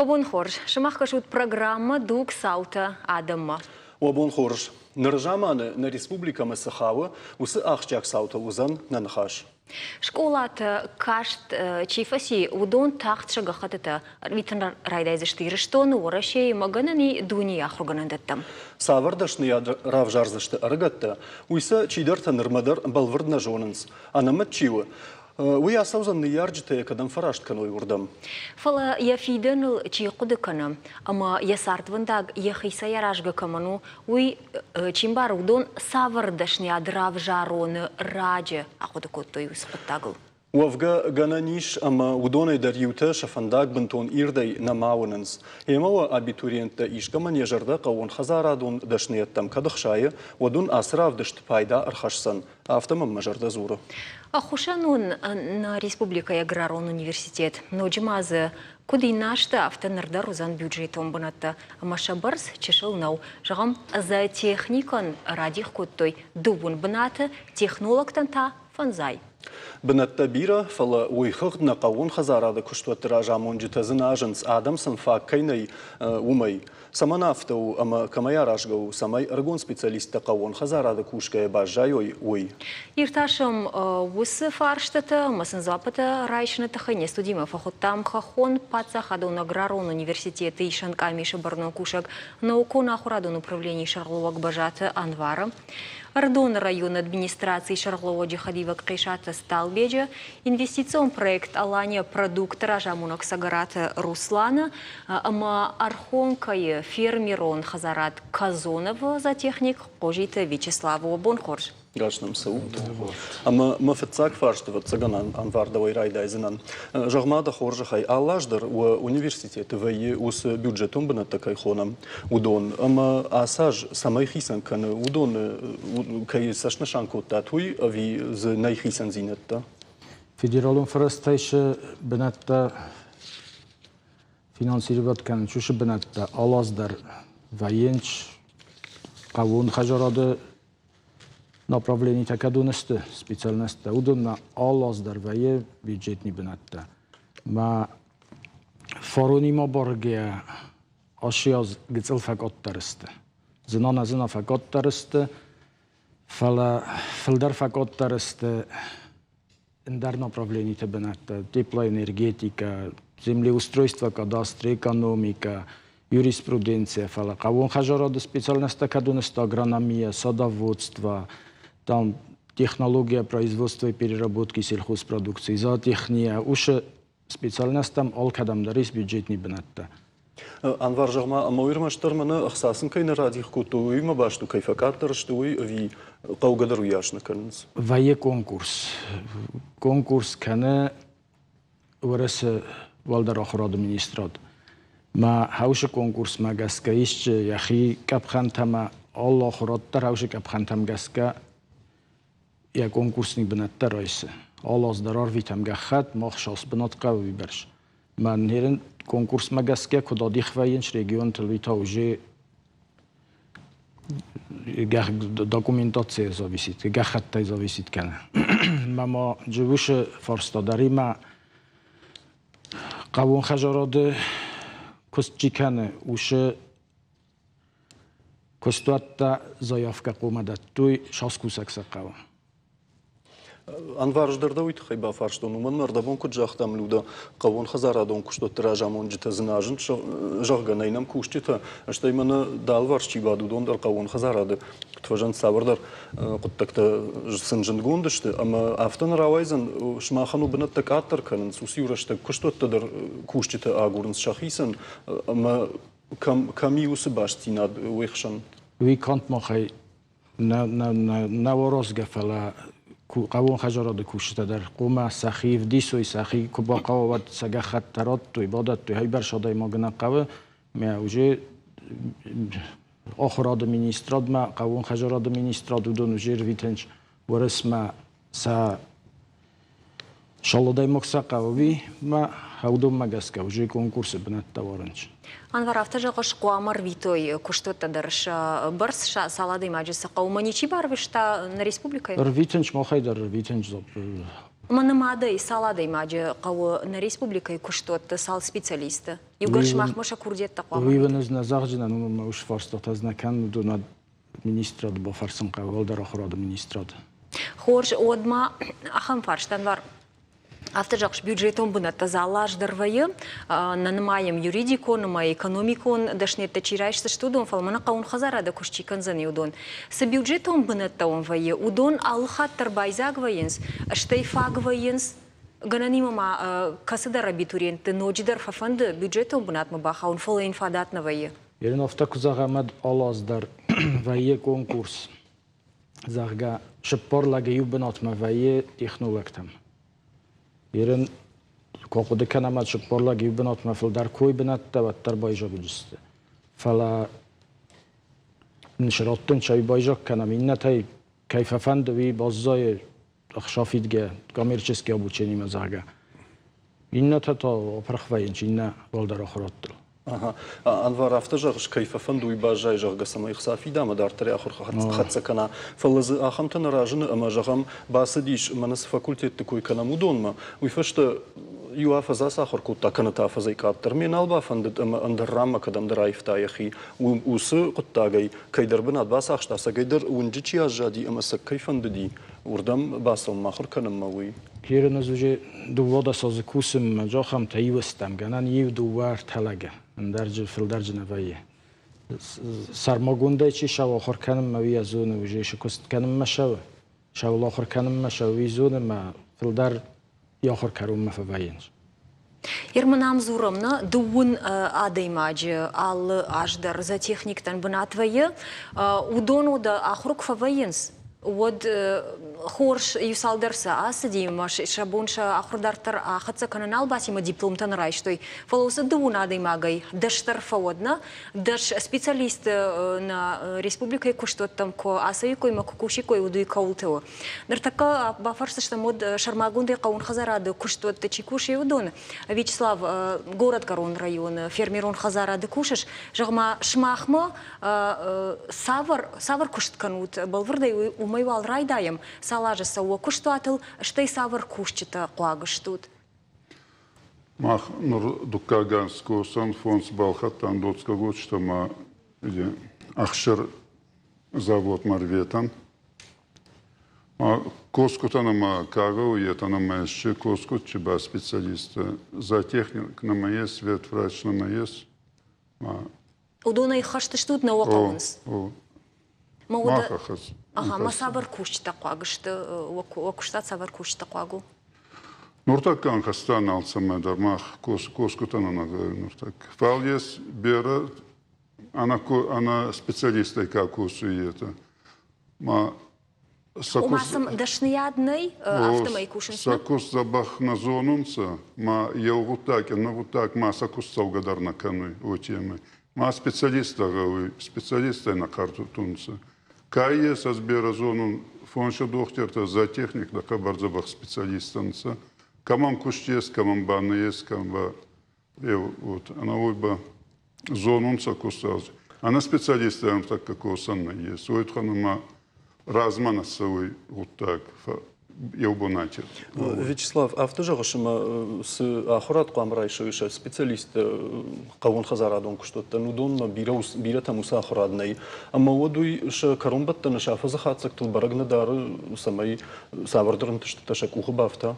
Обон хорж, шамахка шут программа дук саута Адамма. Обон хорж, нержаманы на республика Масахава, усы ахчак саута узан на нахаш. Школата кашт чифаси удон тахт шагахатата витан райдайзы штирштон урашей маганани дуния хурганандаттам. Савардашны равжарзышты аргатта, уйса чидарта нырмадар балвырдна жонынс, анамат чивы. Уй асаузан ярджите кадам фарашт каной урдам. Фала я фиденл чиқуды канам, ама я сартвандаг я хиса яражга каману, уй чимбар удон савардашны равжароны раджа ахуды коттой успаттагл. Уавга гананиш ама удоной дарьюта шафандак бентон ирдай на мауненс. Емава абитуриента ишкаман ежарда кавон хазарадун дашнеттам кадахшая, удун асрав дашт пайда архашсан, автомам мажарда зура. Ахушанун на Республика Аграрон университет, но джимазы куди нашта автонарда розан бюджетом банатта, машабарс чешел нау, жагам за техникан радих коттой дубун баната технолог танта фанзай. Бенатта бира фала уйхыгд на кавон хазарада куштуаттыра жамон житазын ажынс адам санфак кайнай умай. Саманафтау ама камая ражгау самай аргон специалиста кавон хазарада кушкая бажайой уй. Ирташам усы фарштата, масын запата райшната хане студима фахоттам хахон паца хадон Аграрон университета ишанка миша барно кушак науку нахурадон управлений Шарловак бажата Анвара. Ардон район администрации Шарлова Джихадива Кайшата Сталбеджа, инвестицион проект Алания продукт Ражамунок Сагарата Руслана, ама архонкае фермерон Хазарат Казонова за техник Кожита Вячеславу Бонхорж. Гашнам сауд. Ама мафетцак фарштава цаганан анвардавай райдайзенан. Жагмада хоржахай аллаждар у университет вайе ус бюджетом бна такай хонам удон. Ама асаж самай хисан кан удон кай сашна шанко татуй ави з най хисан зинетта. Федералун фарастайшы бнатта финансировать кан чушы бнатта алаздар ваенч кавун хажарады направление такадунысты специальность удон на алаздар вае бюджетный бнатта. Ма форонима борге ашияз гицел факоттарысты. Зинана зина факоттарысты. Фала филдар факоттарысты. Индар направление бнатта. Теплоэнергетика, землеустройство, кадастр, экономика, юриспруденция. Фала кавон хажарады специальность такадунысты агрономия, садоводство. Там технология производства и переработки сельхозпродукции, зоотехния, уж специальность там алкадамдарис бюджетный бнатта. Анвар жагма амоирма штармана ахсасын кайна радих куту има башту кайфакаттар штуй ви каугадар уяшна канс. Вае конкурс. Конкурс кана урас валдар охрад министрат. Ма хауш конкурс магаска ищ яхи капхантама алла охрадтар хауш капхантам гаска я конкурсник бнатта райсы. Алаз дарар витам гахат мах шас бнат қави берш. Ман нерен конкурс магаске куда дихваенш регион телвита уже документация зависит, гахаттай зависит кана. Мама живуш форстадари ма қавун хажарады костчиканы уше костуатта заявка қомадаттуй шаскусакса қавун. Анвар ждарда уйт хайба фарштон уман мардабон куджахтам люда кавон хазарадон куштоттыра жамон житазынажын жагганайнам куштита аштаймана далвар чибадудон дар кавон хазарады тважан савардар куттакта сынжынгондышты ама автон равайзан шмахану бнаттак аттар канын сусюрашта куштоттадар куштита агурнс шахисан ама камиусы баштинад уйхшан ви кант махай на ворозга фала قوون خجارات کوشته در قوم سخیف دیسوی سخی کبا قوات سگ خطرات توی بادت توی های بر شده ما گناه قوه میوجه آخراد مینیستراد ما قوون خجارات مینیستراد و دون وجه رویتنج ورسم سا شالده مکسا قوی ما هودم مگسکه وجه کنکورس بنت توارنج Анвар автожагаш куамар витой куштота дарш барс салады маджиса кауманичи барвишта на республика. Рвитенч махай дар рвитенч Манамада и салада имаджи кау на республика и куштот сал специалиста. Югаш махмаша курдет таква. Вивенез на загжина ну ма уж фарстот аз накан до на министрат бо фарсын кавал дар охрад министрат. Хорш одма ахам фарштан вар. Автожакш бюджетом бына тазалаш дарвайы, нанымаем юридикон, нанымай экономикон, дашнет тачирайшсы штудон, фалмана каун хазарада кушчикан заны удон. С бюджетом бына таун вайы, удон алхат тарбайзаг вайынс, штейфаг вайынс, гананимама касыдар абитуриенты, ноджидар фафанды бюджетом бынат мабаха, он фалейн фадат на вайы. Ерен офтак загамад алаздар вайы конкурс. Загга шпорлага юбнат ма вайы технологтам. Yerен коқуды канамат шпорлаги юбнат ма фил дар кой бинат таваттар байжа буджисты. Фала нишраттын чай байжа канам инна тай кайфафандови баззай ахшафидге коммерчески обучение мазага. Инна та опрахваинч инна волдар охраттыл. Ага. Анвар автожагш кайфа фандуй бажай жага самай хсафи дама дар тари ахор хатса кана фалазы ахам та наражны ама жагам басыдиш манас факультет такой кана мудонма уйфашта юафа за сахар кутта кана та фазай каптер мен алба фандет ама андаррама кадам драйфта яхи усы куттагай кайдар бинат басахшта сагайдар унжичи ажади ама саккай фандди урдам басал махор канам мауи Yerен az уже дувода сазы кусым жахам таивыстам ганан ев дувар талага даржи фил даржи навайе сармагунда чи шав ахор канам мави азуны уже шикост канам машав шав ахор канам машав визуны ма фил дар яхор карум мафавайенж Ерманам зурамна дуун адаймаджи ал аждар за техниктан бынат вайы удону да ахрук фавайенс Вот хорш юсалдерса асадимаш шабунша ахрдартар ахатса канал басима диплом танрай что фалоса дуна даймагай даштар фаводна даш специалист на республике куштот там ко асаи кой макукуши кой удуй каултео нартака бафарса что мод шармагунде каун хазарады куштот тачикуши удон Вячеслав город Корон район фермерон хазарады кушаш жагма шмахма савар куштканут балвырдай Майвал райдаем салажа сауа куштуатыл, штай савар кушчита куагыштут. Мах нур дуккаганско сан фонс балхаттан дотска гочта ма ахшыр завод марветан. Ма коскутана ма кагау етана ма еще коскут чиба специалиста за техник на ма есть свет врач на ма есть. Удона и хаштыштут на окаунс. Маха хас. Ага, ма савар кушчита куагышты, окуштат савар кушчита куагу. Нуртак кан хастан алсам эдар мах коскутана на нуртак. Фалес бера она специалиста как усуета. Ма Умасам дашниядный автомай кушинс. Сакус забах на зонунца, ма я угутак, на гутак ма сакус саугадар на кануй отемы. Ма специалиста на карту тунца. Кайе со сбера зону фонша дохтерта за техник на кабарзабах специалистанца. Камам куштес, камам банес, камба вот она ойба зонунца кустаз. Она специалиста так как осанна есть. Ойтханума размана свой вот так. Елбонатер. Вячеслав, автожагашыма с ахурат қамрайшыша специалист қавон хазарадон куштотта нудон бира тамуса ахураднай. Ама одуй ша каромбатта на шафа захатсак тыл барагна дары самай савардырын тыштыта шак ухыбафта.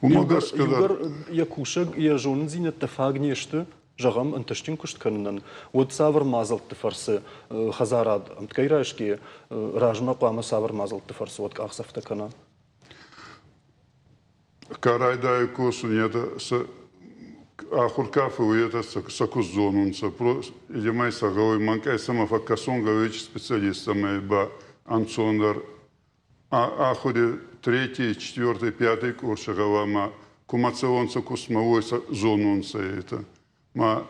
Югар якушаг я жонын зинет тафаг нешты. Жагам анташтин кушт канынан. Вот савар мазал тфарсы хазарад. Амткайрашки ражма пама савар мазал тфарсы вот ахсафта кана. Карайда и косу это с ахуркафы это сакус зонунца. Или май сагой манкай сама факасон гович специалистами ба анцондар. Ахуде 3, 4, 5 курс шагавама кумационца кусмовой зонунца это. Ма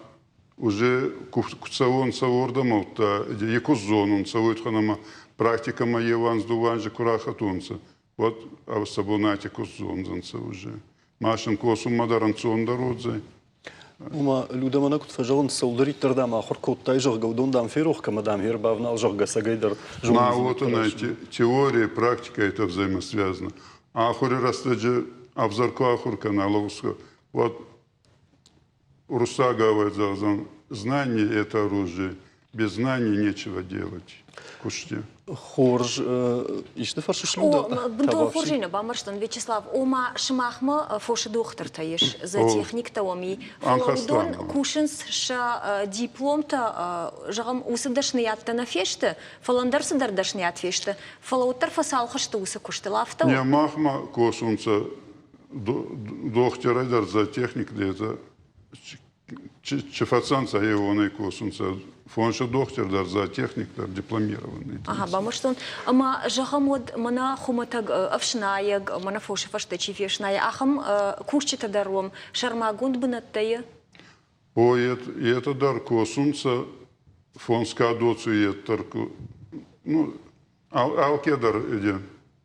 уже куцавон савордам алта якус зонун савойтханама практика моя ван сдуванжи курахатунца вот а сабонати кус зонзанца уже машин косу мадаран цондародзе Ума людамана кут фажалон саулдари тардама хоркоттай жог гаудон дам ферох камадам хербавнал жог гасагайдар. На вот она теория практика это взаимосвязано. Ахуре растеже обзорку ахур каналовска. Вот Руса говорит, знание это оружие. Без знаний нечего делать. Куште. Хорж, иште фаршиш О, люда. бунтова форжина, бамарштон, Вячеслав, ома шмахма фоша доктор таиш за техник таоми. Фалаудон кушенс ша диплом-то жагам усадашният на феште, фаландар садардашният феште, фалаутар фасалха что уса куштелафта. Не махма косунца доктора дар за техник лета. Чефацанца его не косунца. Фонша доктор дар за техник дар дипломированный. Ага, бамарштон, ама жагамод мана хуматаг афшнаяг, мана фоша фашта чифешная, ахам кушчета даром, шармагунд бнаттая. Ой, это дар косунца фонска доцу тарку. Ну, алкедар иде.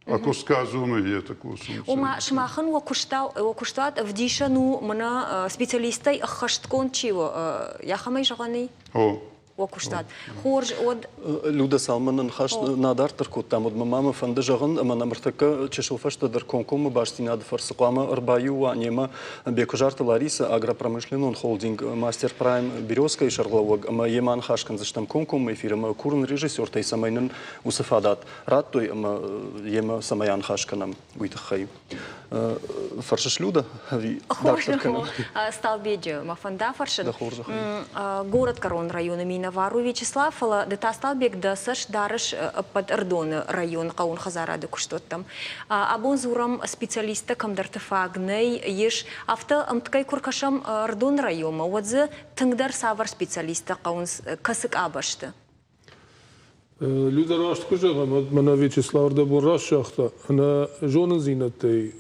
Ако сказано это косунца. Ома шмахан wakуштат вдиша ну мана специалистай хашткон чиво, яхамай жагани. О. Wakуштат. Хорж од Люда Салманын хаш надар тыркут там од мама фанды жагын ама намыртака чешилфашта дар конком баштинады фарсыклама ырбаю ва нема бекужарты Лариса агропромышленный холдинг мастер прайм Березка и Шарловог ама еман хашкан заштам конком эфирма курн режиссер тай самайнын усафадат рад той ама ема самаян хашканам уйтахай фаршиш люда ви хорж сталбеджи мафанда фаршин. Город Корон района Миновару Вячеслав, дета сталбек да саш дарыш под Эрдон район Каун Хазарады куштот там. Абон зурам специалиста камдартефагней еш авто амткай куркашам Эрдон райома. Вадзе тыңдар савар специалиста Каун касык абашты. Люди рашт кужага, мана Вячеслав да бун рашахта, она жонын зинатей,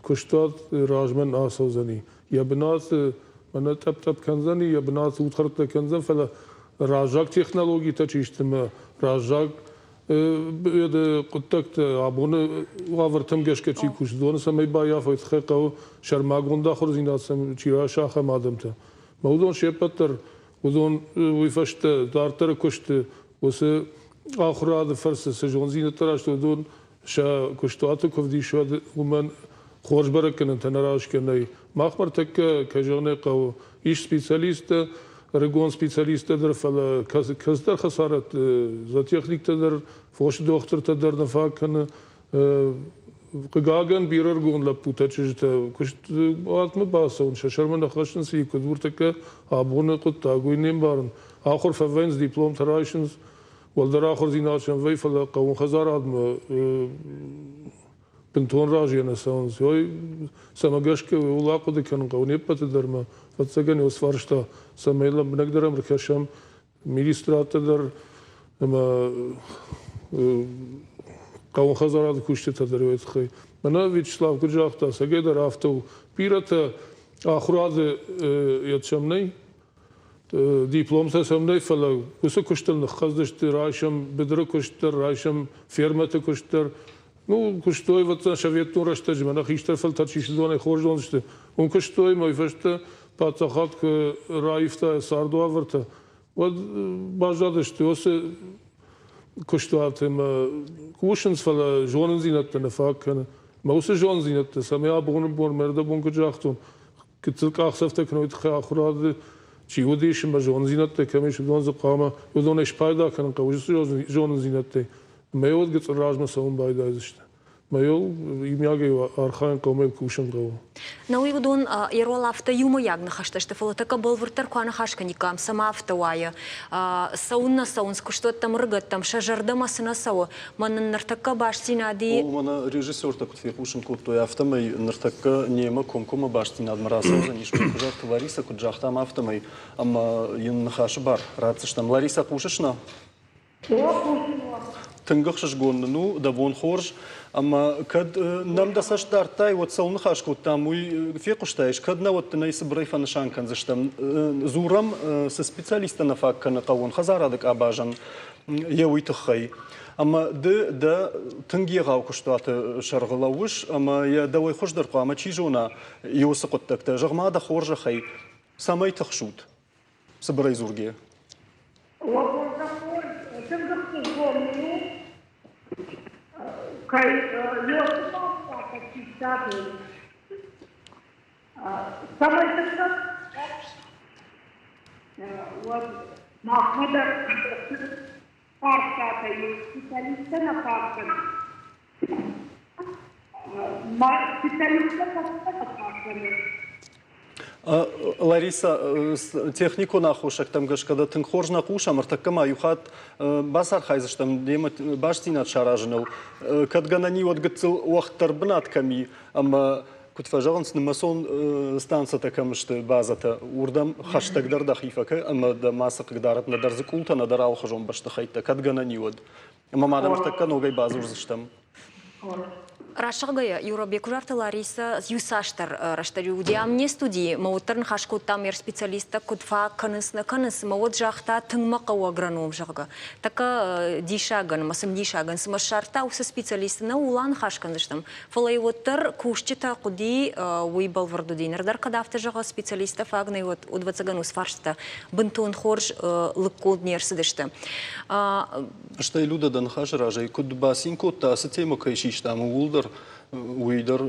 куштат ражмен асаузани. Я бинат мана тап канзани, я бинат утхарта канзан фала Рожак технологии тачиштема, рожак это контакт абоны авартам гешкачи куш дон самай бая файтхекау шармагунда хурзинасам чира шаха мадамта. Маудон шепатер удон вифашт дартер кушт усе ахрад фарс сежонзина тараш удон ша куштату ковди шад уман хорж баракен танараш кенай махмар так кажоне кау иш специалист регион специалист der фала каздар хасарат за техник der фош доктор der на факан гаган бирер гон ла путачжта кушт атма баса он шашарман хашн си кудуртка абуна кут тагуйнем барн ахор фавенс диплом тарашнс wal der ахор зинашн вей фала каун хазарат بنتون راجعنا سون زوي سماجشك ولا قد كانوا قوني بتدرما فتسجني وسفرشتا سميلا بنقدر أمريكاشم ميليسترات تدر ما قون خزارات كوشت تدر ويتخي منا فيتشلاف كرجاختا سجدر أفتو بيرتا آخراد يتشمني диплом сасамдай фала куса куштел нахаздашты райшам бедра куштер райшам фермата куштер ну куштой вот шавет нурашта жмана хиштер фал тачишдоне хоржоншты он куштой мой фашта пацахат к райфта сардуа варта вот бажадашты осе куштуатем кушенс фала жонзинат на факана маусе жонзинат самя бон мерда бон кujахтун кицкахсафта кнойт хахрад چیودیش مجون زینت کمیش دون زقامه ودونش پیدا کنن قویس جون زینت میود گت راج مسون باید ازشته میو ایمیاگی آرخان قومی کوشن قو نوی ودون ایرول افتا یومو یاگ نخشته شتفل تک بالورتر کوان خاشک نیکام سما افتا وای سون سون سکشتوت تم رگت تم شجرده مسنا سو من نرتک باشتی نادی من رژیسور так вот фирушен куртой автомой нартак нема комкома башти над марасом за ниш кужах Лариса куджахтам автомой ама ин хаш бар рацштам Лариса кушашна تنقخش جون نو دبون خورج أما كد نم دسش دارتاي وتصون خاش كوتاموي في قشتايش كد نوت نيس بريفا نشان كان زشتم زورم سبيциалиста نفاك كان قوون خزار هذاك أباجن يوي تخي أما ده تنجيغاو كشتوات شرغلاوش أما يا دوي خوش درقا أما تشيجونا يوسقط تكتا جغما ده خورج خي سامي تخشوت سبري زورجي Kai Самое вот Махмеда парка специалиста на парке. Специалиста на парке. Лариса, технику нахушак там гаш, когда ты хорж нахуша, мартакама юхат басар хайзаш там демат баштина шаражнул, кадгана не вот гцел уахтар бнатками, ама кутфажанс намасон станция такая, что база-то урдам хаштаг дарда хифака, ама да масса когда на дарзы култа на дарал хажом башта хайта, кадгана не вот, ама мадам мартака ногай базу урзаштам. Рашагая Юробек Ужарта Лариса Юсаштар Раштарю Диамне студии Маутерн Хашкут Тамер специалиста Кутфа Каныс на Каныс Маут Жахта Тыңмакау агроном Жага. Така Дишаган, Масым Дишаган, Смашарта уса специалиста на Улан Хашканзыштам. Фалайвотер Кушчита Куди Уйбал Вардудинер Дар Кадавта Жага специалиста Фагны вот у 20 ганус фаршта Бентон Хорж Лыккуднер Сидышта. Что и люди дан хажража и куд басинку та сетему кайшиш там улдер уйдер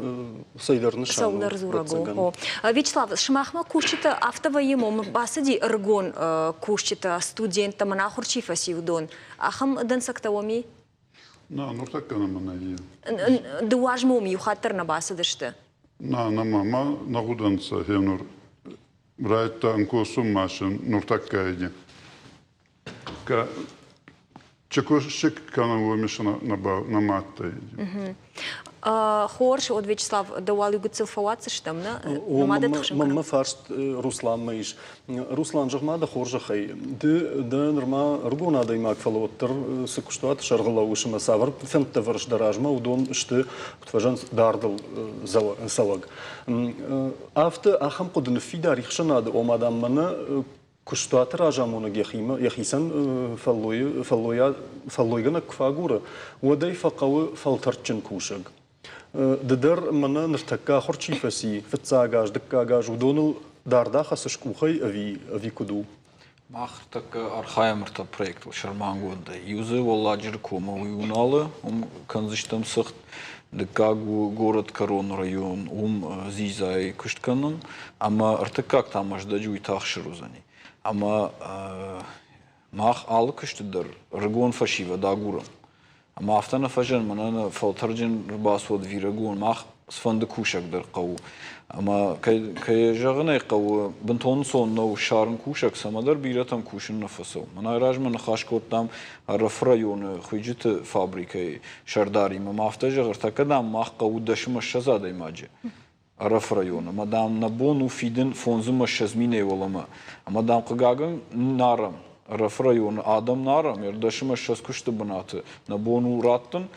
сайдер нышан. Саудар Зурагу. Вячеслав, Шмахма Кушчита автовоему басади Ргон Кушчита студента Манахурчифа Сиудон. Ахам Дансактаоми? Ну так она манайи. Дуажмоми Юхатер на басадышта. На мама на гуданца хенур. Брайта анкосум машин нуртаккайди. Чекушек канал вымешан на матте. Хорш от Вячеслав давал юго цилфоваться штам, на? Мама фарст Руслан маиш. Руслан жахма да хоржа хай. Да норма ргона да имак фалоттер сыкуштуат шаргалаушы масавар фентте варш даражма удон шты ктважан дардал салаг. Афта ахам кудын фидар ихшанады омадам мана كشتات راجعون جخيمة يخيسن فلويا كفاجورة وداي فقو فلترتشن كوشج ددر منا نرتكا خرشي فسي فتساجاج دكاجاج ودونل داردا خسش كوخي أبي كدو Махтак архаймерта проект Шармангонда. Юзе волладжер кома уюналы, канзыштам сахт декагу город Корон район, зизай куштканын, ама артакак там аж даджу и тахширузани. Ама мах алы куштыдар, регон фашива дагурам. Ама автана фажан манана фалтарджин рбасвод вирагон мах сфанды кушак дар қау. Ама кай жағынай қау бінтон сонна шарын кушак самадар биратам кушын нафасау. Мана ражма нахашкот там раф районы хуйджиты фабрикай шардари. Ама авта жағыр такадам мах қау дашыма шазадай маджи. Раф района. Мадам набону фиден фонзыма шазминей волама. Мадам қагаган нарам. Раф района адам нарам. Ердашыма шаз кушты банаты. Набону раттын.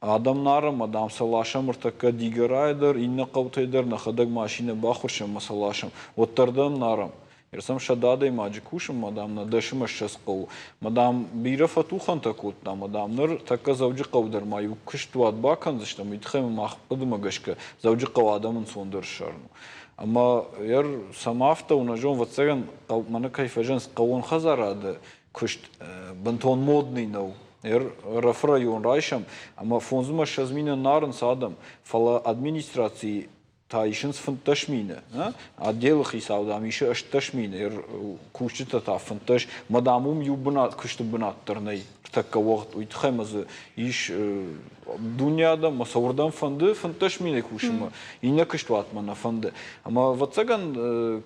Адам нарам, мадам салашам артака дигерайдер, инна қаутайдер, нахадаг машина бахуршам масалашам. Оттардам нарам. Ерсам шададай маджи кушам, мадам надашыма шаз қау. Мадам бира фатухан такутна, мадам нар така завджи қаудер маю кыштуат баканзыштам, итхэм махпадыма гашка, завджи қау адамын сондыр шарну. Ама ер самафта унажон ватсаган мана кайфажанс қауын хазарады кышт бантон модный нау. Раф район райшам, ама фонзума шазмина наран садам, фала администрации таишинс фанташмина, отдел хисаудам еще аж ташмина, кушчита та фанташ, мадамум юбнат кушты бнат тарнай, такка вахт уйтхэмазы иш дуньяда масаурдам фанды фанташмина кушима, и не кыштват мана фанды, ама ватсаган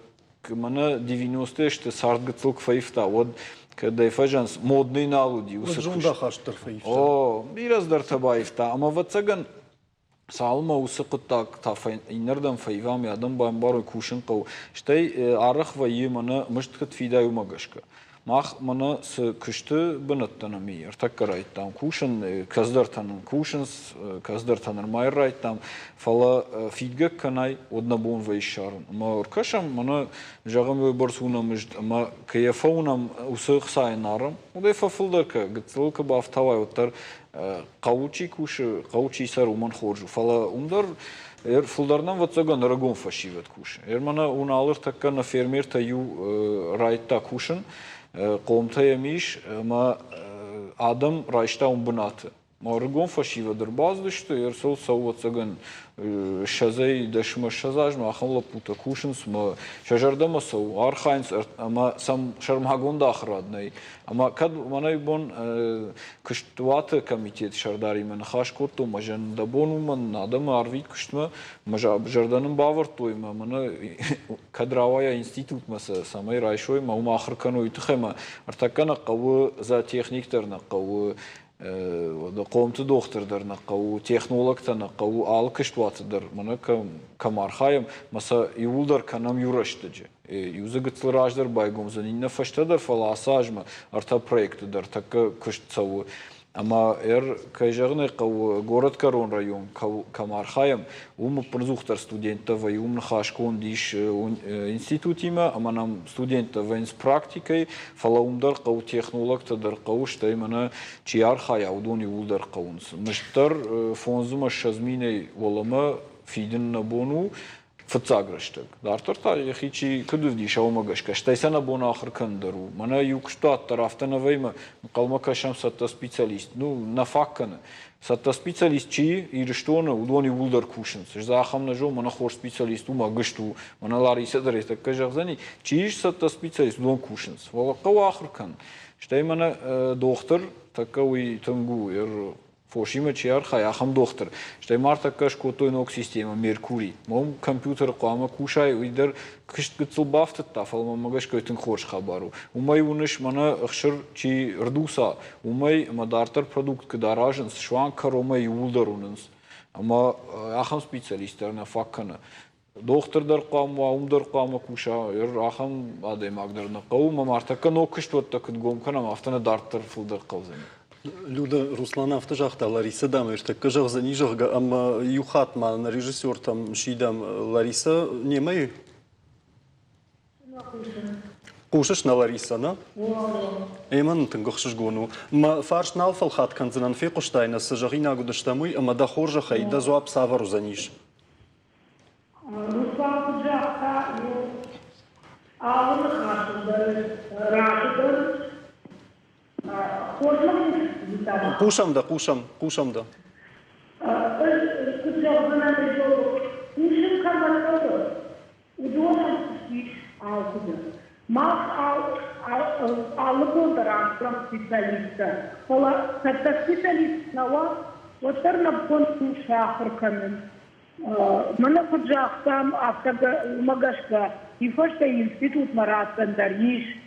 мана 90-е что сардгацлк фаифта, вот когда фажанс модный налуди усыкжунда хаштыр фаифта. О, бираз дар табаифта, ама ватсаган салма усыкыттак тафайн инердан фаивам ядам бамбарой кушин қау. Штай арах вайы мана мышткат фидаю магашка. Мах мана с кышты бынаттанами. Артак карайттам кушин каздартанын кушинс каздартаныр майрайттам фала фидгак канай однабон вайшарын. Ама уркашам мана жағам ой барсунамышд, ама каяфаунам усық сайнарым. Удай фафылдарка гыцылка бафтавай оттар қаучи куши, қаучи сар уман хоржу. Фала умдар фулдарнан ватсаган рагон фашиват куши. Мана уналыр такка на фермер таю райтта кушин. Қомтая миш, ма адам райшта бынаты. Margon fashiva der baz düştü. Sol savutsagan şazay deşma şazaj ma xanla puta kushins ma şajarda ma sav arxayns ama sam şarmagon da axradnay. Ama kad manay bon kıştvat komitet şardari men xaş kortu majan da bonu man adam arvit kıştma maja jardanın bavartoy ma mana kadravaya institut masa samay rayşoy ma uma axırkanoy txema artakana qavu za texnikterna qavu da qomtu doktorlar naqavu texnologlar naqavu alkıştvatıdır mana kamarxayım masa yulдар kanam yuraştıcı yüzügıtlıraşdır baygomzan inna faştadır falasajma arta proyektidir takka kıştsavu ama kayjağına город Карон район kamarxayım pınzухтар студентов и xaşkon diş институтима ama nam студентов венс практикой фалаумдар qav texnologtadır qav штay mana çiyarxaya udoni uldar qavunс mishtar fonzuma şazmine volama fidin nabonu Fıtsagrıştık. Dartır tarihi ki kıduvdi şavmagışka. Штайсана бона ахыркандару. Мана юкштат тарафтана вейма қалма кашам сатта специалист. Ну на факкана. Сатта специалист чи ирштона удони вулдар кушинс. Захам на жо мана хор специалист ума гышту. Мана Лариса дарета кажахзани чи сатта специалист удон кушинс. Вала қава ахыркан. Штай мана доктор такауи тангу Фошима чиар хай ахам доктор. Штай марта каш котой ног система Меркурий. Мом компьютер қама кушай уйдер кышт гыцыл бафтыт тафалма магаш көтін хош хабару. Умай уныш мана ахшыр чи рдуса. Умай мадартар продукт кыдаражын шван каромай улдарунынс. Ама ахам специалистерна факкана. Доктордар қама, умдар қама куша. Ахам адем агдарна қау. Мамартака ног кышт вот так гомкана мафтана дартар фулдар қавзани. Люда Руслана автожахта Лариса дамыр так кажахзани жахга ама юхатма на режиссер там шидам Лариса немай Кушаш на Лариса на Эйман тынгахшиш гону ма фарш налфал хат канзанан фи Куштайна сажахина гудыштамуй ама да хоржа хайда зуап савару заниш Руслан жахта алын хатында рахыды Кушам да. Кушам карматалы. Удобно алды. Мас алып олдар астам специалиста. Ола сатта специалист нава отарнап конту шахырканын. Мана куджахтам автога магашка ифашта институт маратандар иш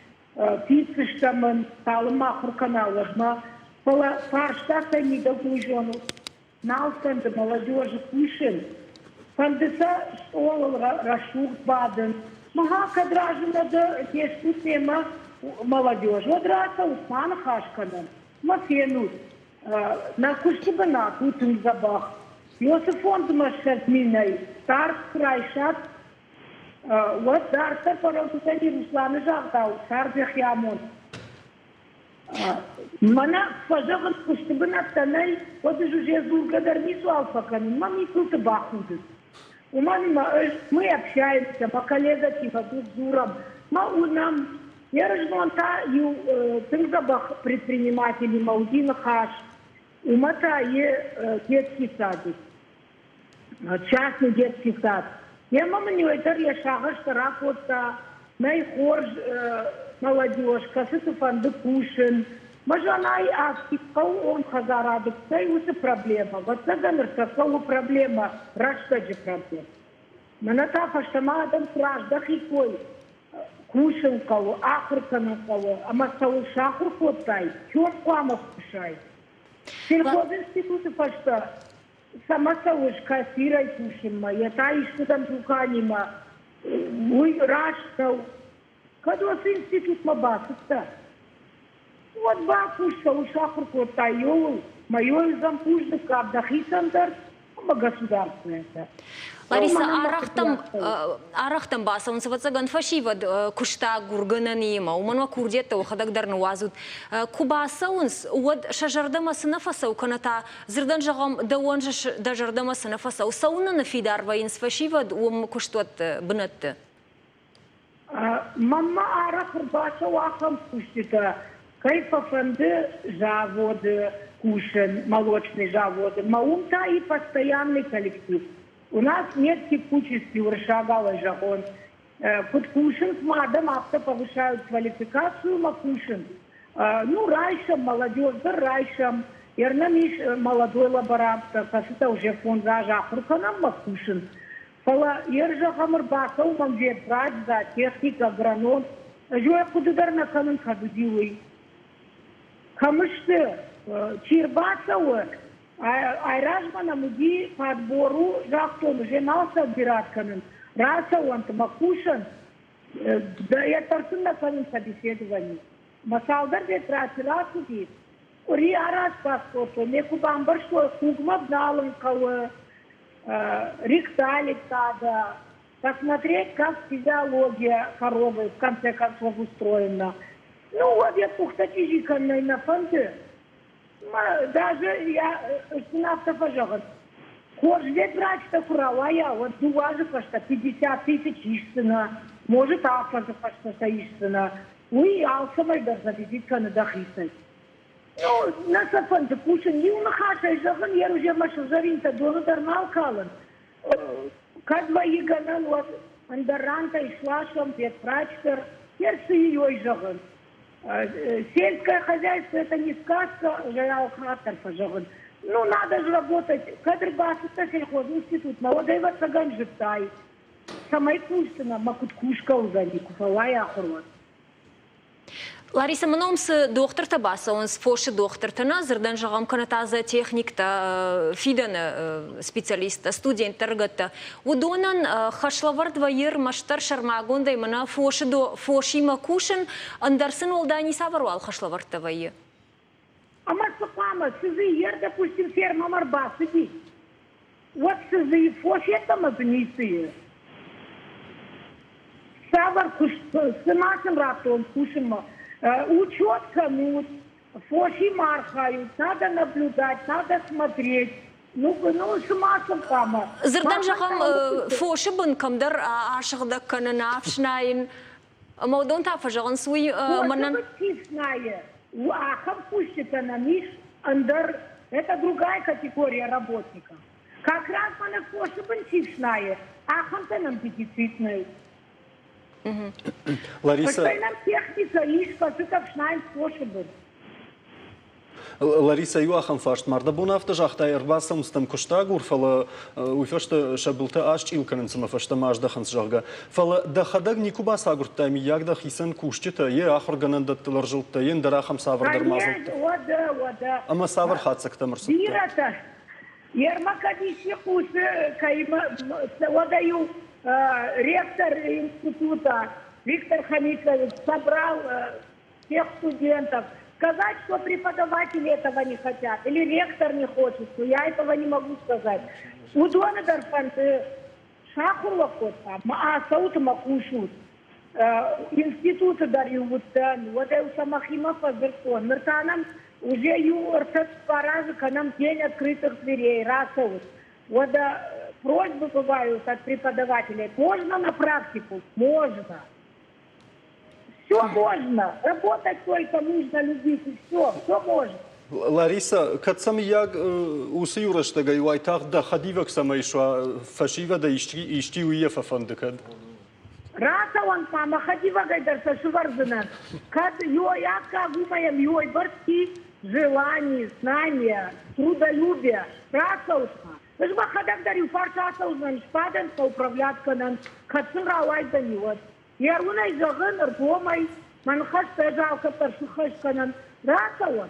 Пиццештамын, талым ахырканалыжма, фарштата не доглужену, налстанды молодежи кушен, фандыса школы рашух бадын, мага кадражына да теску тема молодежи, одраса Усман Хашканым, мафенут, на куштыбына кутын забах, Йосиф фондыма шазминай, старт крайшат, вот дарса поросутани Русланы жагдау, сарбех ямон. Мана пожалуй куштыбына танай, вот уже зургадар мису алфаканын, мами круто бахнуды. У мы общаемся, по коллега типа тут зуром, у нам я рождонта ю тыңзабах предприниматели Маудина Хаш, у мата е детский садик, частный детский сад. Я мама не уйдет, я шагаш таракота, найхорж молодежь, кассы фанды кушен. Мажанай акти, кау он хазарадок, сай усы проблема. Вот заганырса, кау проблема, раштаджи проблема. Маната фаштама адам стражда хикой, кушен кау, ахркану кау, ама сау шахур котай, чёр куамов кушай. Сельхозинституты фашта. Сама саушка сирай кушима, я таишку там туканима, уй раштау. Когда с институт мабасыста? Вот бакушка ушахур котайол, моё замкужды кабдахисандар, государственное. Лариса, арахтам басам савацаган фашивад кушта гургананima, уманва курдета ухадагдар навазут. Кубасаунс, уад шажардама снафаса уканата, зирдан жагам дауанжа да жардама снафаса, усауна нафидар ваинс фашивад ум куштот бнат. Мама арах баса вахам куштита, кайфа фанды заводы, Кушин, молочный завод. Маумта и постоянный коллектив. У нас нет текучести, уршагала жагон. Под Кушин с МАДом авто повышают квалификацию Макушин. Ну, раньше молодежь, да раньше. Ернамиш молодой лаборант, это уже фонд Жахурканам Макушин. Фала Ержа Хамарбака, умамжет врач, да, техник, агроном. Жуя кудударна канун кадудилый. Камышты, Чирбацауэ, Айражмана муди по отбору Жахтон уже нался отбирать канун. Расауант Макушин, да я торцун на канун собеседований. Масалдар вет раз удит. Ори арас паспорту, неку бамбар что, кугма бналанкауэ, ректалик надо. Посмотреть, как физиология коровы в конце концов устроена. Ну вот я пухтатижиканной на фонде. Даже я на автопожарах. Кождет врач-то курала я, вот дуважика, что 50 тысяч истина. Может, афазика, что истина. Уй, алсамай даже визитка на дахисной. Ну, на сафанде кушан, не унахаша, и жаган, я уже машу завинта, дону дарнал калан. Кадва иганан, вот, андаранта и шлашам, ветврачтер, перцы ее и жаган. Сельское хозяйство это не сказка, жаял хатер пожаган. Ну, надо же работать. Кадр басыта сельхозный институт, молодая цаган жиптай. Самай кушана, макуткушка узали, куфалая ахурват. Лариса, мномс доктор табаса, он с фоши доктор тана, зердан жагам канатаза техник та фидана специалиста, студент таргата. Удонан хашлавар двоер маштар шармагонда имана фоши макушен, андарсын олдани саварвал хашлавар тавайе. Ама сапама, сызы ер, допустим, ферма марба, сиди. Вот сызы фоши это мазницы. Савар сымасым ратом кушема. Учет канут, фоши мархают, надо наблюдать, надо смотреть. Ну, с массом там. Зердан жагам фоши бынкамдар ашыгда канана афшнайын. Маудон тафа жаган суй манан. Ахам пущится на миш, андер. Это другая категория работников. Как раз мана фоши бынчишная, ахам-то нам дефицитный. Лариса... Лариса Юахам фашт мардабун автожахта эрбасам стам куштагур фала уйфашта шабылта аш илканцма фашта маждаханс жага фала дахадаг никуба сагур тами ягда хисан куштита е ахоргананда тыларжилта ен дарахам савардар мазылта. Вода. Ама савар хатсак тамырсыта. Бирата. Ермакадиши кусы кайма водаю. Ректор института Виктор Хамитович собрал всех студентов. Сказать, что преподаватели этого не хотят, или ректор не хочет, но я этого не могу сказать. Удона дарфанты шахула кота, маасаута макушут, институты дарют, вот это самахимов азерсон. Мертанам уже юртат паразы, к нам день открытых дверей, расовых. Вот просьбы бывают от преподавателей. Можно на практику? Можно. Все можно. Работать только нужно любить, и все можно. Лариса, катсами яг усиюраштага юайтах да хадивак самайшва фашива да ишти уефа фандыкад. Раса он мама хадива гайдарса шуварзына. Кад яка гумаем йой барти желание, знания, трудолюбие. Раса усма. Вы же бахадак дарю фарчаса узнан шпаден по управлять канан. Катсын рауай да не вот. Я унай заган аргомай. Манхаш пежалка таршухаш канан. Раса он.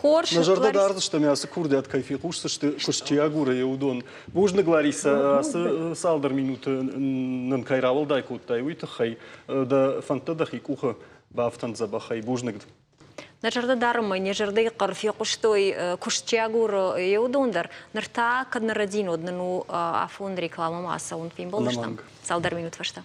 Нажарда дарда, что мясо курды от кайфи кушса, что куштиагура и удон. Бужна Лариса, салдар минуты нанкайравал дай куттай уйтахай, да фантадахи куха бафтан забахай бужнагд. Нажарда дарма, нежарда карфи куштой куштиагура и удондар. Нарта каднарадин однану афон реклама масса он фим болштам. Салдар минут вашта.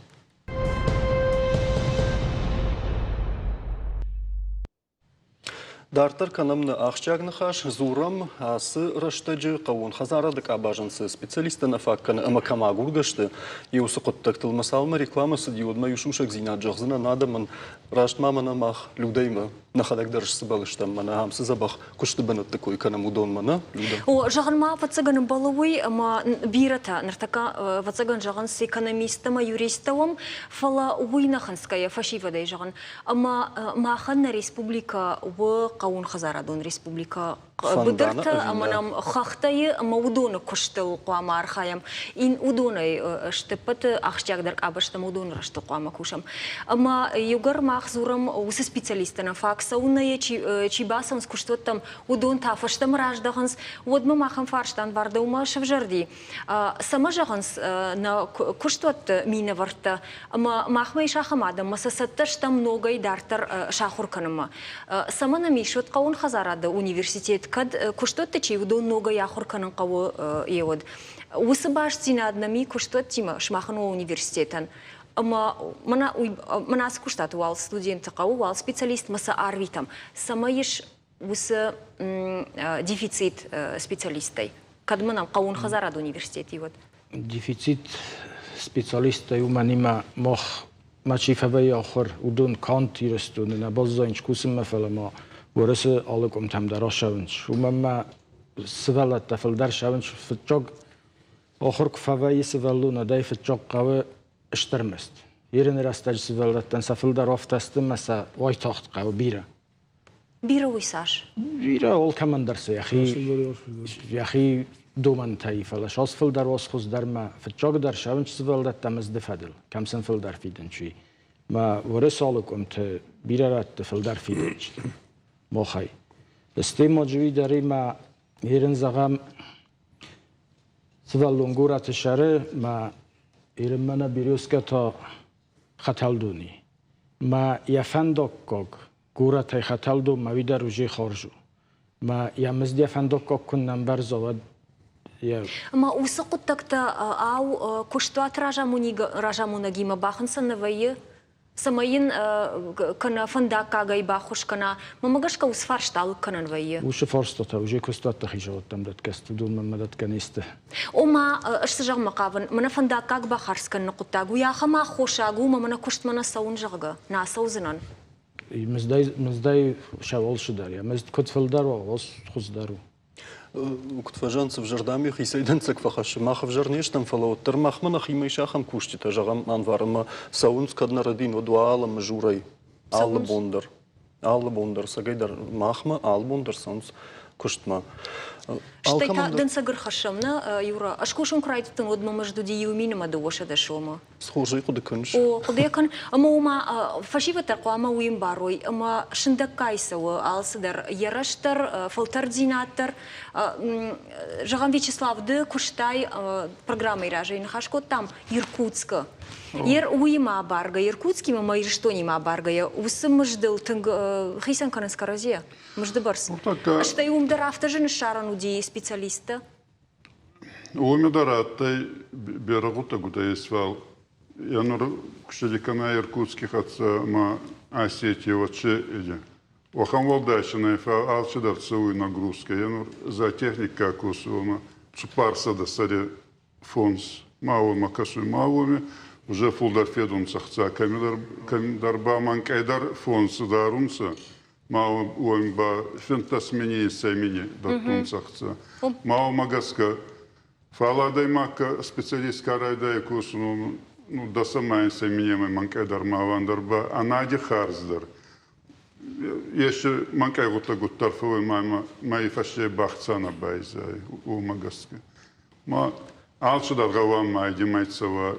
Дартар канамны ахчагны хаш зурам асы раштаджы кавун хазарадык абажансы специалисты на факканы амакама гургашты и усукоттак тылмасалма рекламасы диодма юшушак зина джахзына надамын раштмамана мах людейма. نخدك درش سبالش تم منا هم سزبخ كشت بنت تكوي كان مودون منا لودا وجغن ما فتسجن بالوي ما بيرتا نرتكا فتسجن جغن سيكономиста ما юристовым фала уйна ханская фашива да жغن أما ما خدنا республика و قون خزاردون республика بدرت أما نم خختي أما ودون كشتل قام أرخايم إن ودوني اشتبت أخشيك درك أبشت مودون رشت قام كوشم أما يجر مخزورم وس специалистنا فاكسونا چی باسم سكشتوت تم ودون تافشتم راجدهنس ودم ما خم فارشتان وارد وما شفجردي سمجهنس نا كشتوت مين ورت أما ما خمي شاخم عدم مسستش تم نوعي دارتر شاخور كنما سمنا ميشوت قون خزارد университет كد كشتوت تشي ودون نوعي آخر كنن قو يود وسباش تيناد نمي كشتوت تيما شماخنو университетن أما منا سكشتات وال студент قو وال специалист مسا أرويتم سمايش وس ديفيцит специалистей كد منام قون خزارد университет يود ديفيцит специалистей ومانيما مخ ما شيفبي آخر ودون كانت يرستون نبضزاينش كوسم مثلا ما ورث علىكم تام دراشونش وما سفلت تفل درشونش في الجوج آخر كفاية سفلونا داي في الجوج قوي اشترمست يرن راستج سفلت تنسفل درافت استم مسا واي تاخت قوي بيرا ويساش بيرا أول كمان درس يا أخي دومن تايف ولا شاس فل در واس خوز در ما في الجوج درشونش سفلت تمز دفدل كم سن فل در فيدن شيء ما ورث علىكم ت بيرا رات فل در فيدن ما خي استيما جوي داري ما يرن زغم سفلون غورة تشاره ما يرن منا بيروسكا تا خطالدوني ما يفندوكوك غورة تاي خطالدو ما ويدا روجي خارجو ما يمزد يفندوكوك كن نمبر زود ما وسقط تكتا أو كشتات راجامونا جيما باخنسن نويه سماين كنا فندا كاغاي باخوش كنا ما مغشكا وسفارشتال كنا نويه وش فرصتها وجي كستات تخيجوت تمدت كستدون من مدد كنيسته وما اشتجاغ مقابن من فندا كاغ باخرس كن نقطاغو يا خما خوشاغو ما من كشت من سون جغا ناسو زنن مزداي شاول شدار يا مزد كنت فلدار وغوص خزدارو وقت فجانس في جردامي خي سيدنسك فخش ما خف جرنيش تم فلو ترمخ من خي ميشا خم كوشتي تجرم انوار ما ساونس كدنا ردين ودوال مجوري آل بوندر سجيدر ماخما آل بوندر سانس كشت ما شتيتا دنسجر خشمنا يورا أشكوشون كرايتون ودم مجدودي يومين ما دوشة دشوما سخورجي قد كنش وقد يكن أما فشيفة ترقوما وين باروي أما شندك كايسوا ألسدر يرشتر فلتر ديناتر جغان Вячеслав د كشتاي программы راجين خاشكو там Иркутска Ер уйма барга, иркутский мама и что не ма барга, я усам ждал тынг хисан канадская разия, мждебарс. Что и умдарафта же нешаран уди специалиста. Умдарафта берагута гуда исвал. Я нур кшеликана иркутских отца ма Осетии вообще иди. Охам волдачная фа алчидарцевую нагрузка. Я нур за техника кусума цупарса да саре фонс мау макасу мауми. Уже фулдар федун сахца камидар ба манкайдар фонс дарумса мау уимба фентасмени семени датун сахца мау магаска фаладай мака специалист карайдай кусну ну дасамай семени манкайдар мавандар анади харздар еще манкай гута гуттарфовой май фаше бахцана байзай у магаска ма алчудар гавам май димайцава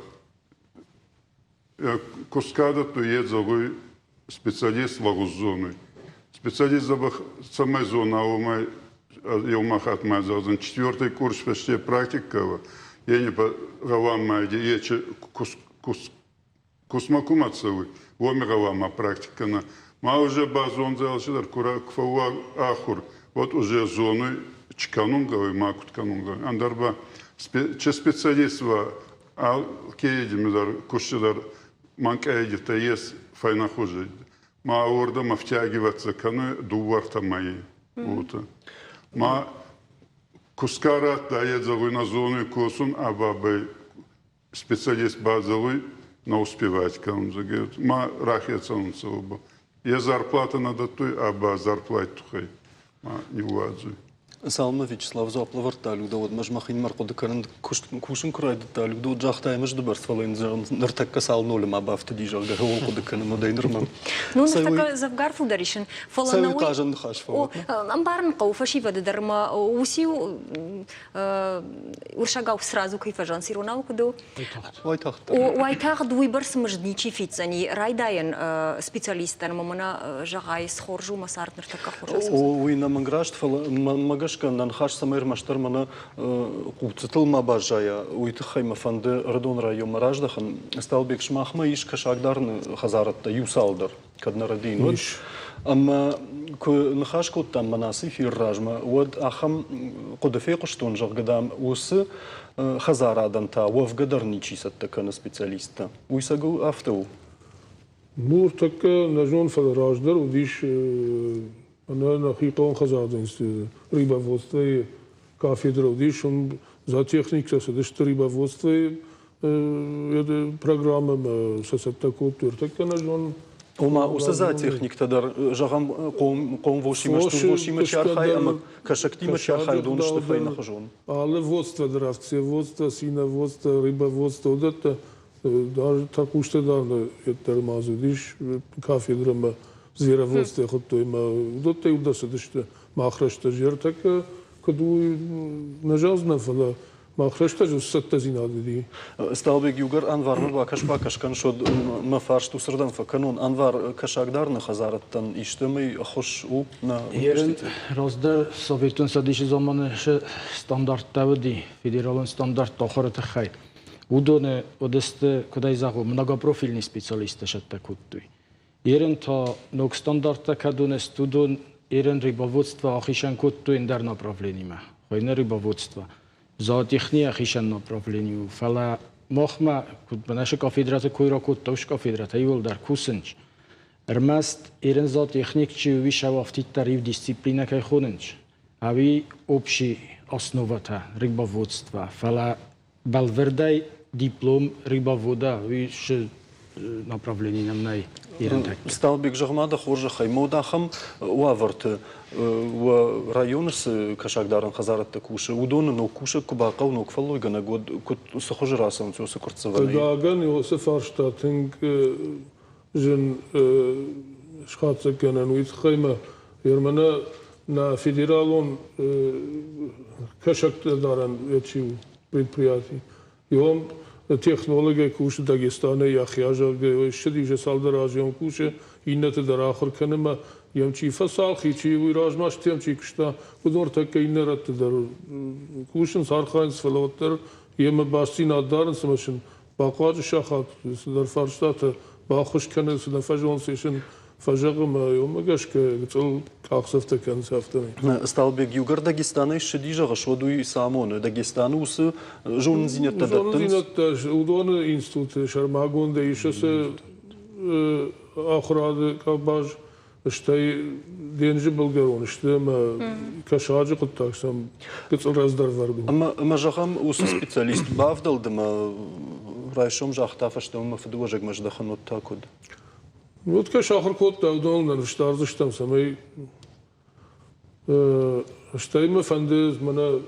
Кускада то есть загой специалист лагузоны. Специалист забах самой зоны, а у меня елмахат май заузан 4-й курс почти практика. Я не по гавам май, я че кусмаку мацевый, воми гавама практика на. Ма уже базон залшидар кура кфауа ахур. Вот уже зоны чканунгавый, макут канунгавый. Андарба че специалист ва ал кейдимидар кушидар манкайдита есть файна хуже. Ма орда ма втягиваться каны дуварта мои. Вот. Ма кускарат дает завой на зону косун, а бабы специалист базовый на успевать кам загет. Ма рахица он целоба. Я зарплата надо той, а зарплату хай. Не уладжу. Салма Вячеслав Заплавар талюда вот махин маркоды каран кушин крайды талюда жахтай маж дубар свален нартакка сал нолем абафты дижал гахол коды каран модейнерман. Ну нартакка завгар фударишин. Сай кажан хаш фалат. Амбарн қауфа шива дедерма усиу уршагау сразу кайфажан сиронау куду. Уайтах дуйбарс маждничи фицани райдайен специалистан мамана жагай схоржу масарт нартакка хоржас. Уйна манграшт фала магаш كان نخاش سمير مشتر منا قوتتل ما باجايا ويتخيم فند ردون رايو مراج دخن استال بيك شماخ ما يش كشاقدار خزارت يوسالدر كدنا ردين ود اما نخاش كنت تم مناسي في الراجمة ود اخم قد في قشتون جغ قدام وس خزارة دانتا وف قدر نيشي ستكن سبيциалиста ويساقو افتو مور تك نجون في الراجدر وديش أنا نخيطون خزادنست рибоводство кафедра дишум за техника садишт рибоводство это программа сосетта культур так канажон وما وسزا تكنيك تدر جغم قوم وشي مشارخاي اما كشكتي مشارخاي دونش تفاي نخجون але водство дравцеводство синоводство рибоводство это даже так уж тогда это мазудиш кафедра звероводство хоть има доте удаса диште махрашта жер так каду нажазна фала махрашта же сатта зинадиди сталбек югар анвар бакаш кан шод мафарш тусрдан факанон анвар кашагдарна хазараттан иштемей хош у на Rozder Sovetun Sadishi zamanı standartları federalın standart toxarıtı xay. Udone odeste kudai zago многопрофильный специалист шатта куттуй. Ерен то ног стандарта кадуне студон ерен рибоводство ахишан куттуй дар направленима. Хойне рибоводство. Зоотехния ахишан направлению. Фала мохма кут наша кафедрата койра куттуш кафедрата юл дар кусенч. Ermast ерен зоотехникчи виша вафтиттар ив дисциплина кай хоненч. Ави общий основата рибоводства. Фала балвердай диплом рибовода виш направление нам най ерентак. Сталбек жагмада хоржа хаймода хам ваверт و رایونس کشاکداران خزارت تکوشه و دون نوکوشه کباقه و نوکفلوی گناه گود کت سخوش راسم تو سکرت سوانی. داغن یو سفارشتاتنگ جن شخص کنن ویت خیمه یرمنا نا فدرالون کشاکداران یچیو предприятий. Йом технология куше Дагестана я хяжа шдиже салдаражем куше иннете дарахр канема ямчи фасал хичи виражмаш темчи кшта кудор такайнерат дар кушен сарханс фалотер ема бастин адарн смашин бақвад шахат дар фарштат бахуш канес на фажонсишен فجأة يوم جاش كتقول كأخسفت كان سافتني. استالبيك يوجر داغستان الشديجة غشودو يسامون داغستان وس جون زينة تدتن. جون زينة ودون إنستوت شرماغون دايشس آخراد كاباج اشتاي دينج بلغارون اشتاي ما كشاج قد تاكسم كتقول رازدار فردو. أما جاهم وس سبيциалист بافدل دما رايشوم جاختا فشتم ما فدوجك مش دخلوا تاكد. Вот как шахар кот давдон на штарзы штам самый штайма фандез мана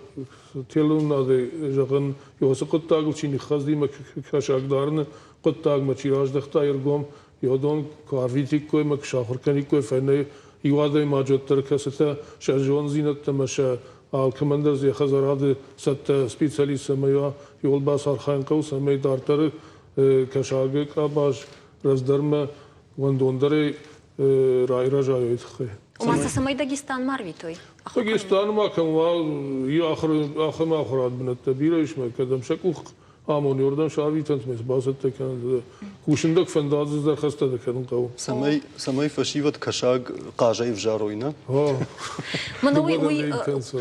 телун наде жаган ёсы кот тагыл чини хаздима кашагдарны кот тагма чираж дахта иргом ёдон карвитик кой мак шахар кани кой фане юадай маджоттар касата шаржон зинат тамаша ал командир зе хазарады сатта специалист самая ёлбас архан кау самай дартар кашагэ кабаш раздарма وندوندري راي رجاء يتخي. وما سمي داغستان مارفيتوي. داغستان ما كان يا آخر ما آخرات من التبيرة إيش ما كدم شكوخ آمون يوردن شعبي تنتمس باسط كان كوشندك فنداز در خسته دكان قو. سمي فشيفت كشاق قاجي في جاروينا. منوي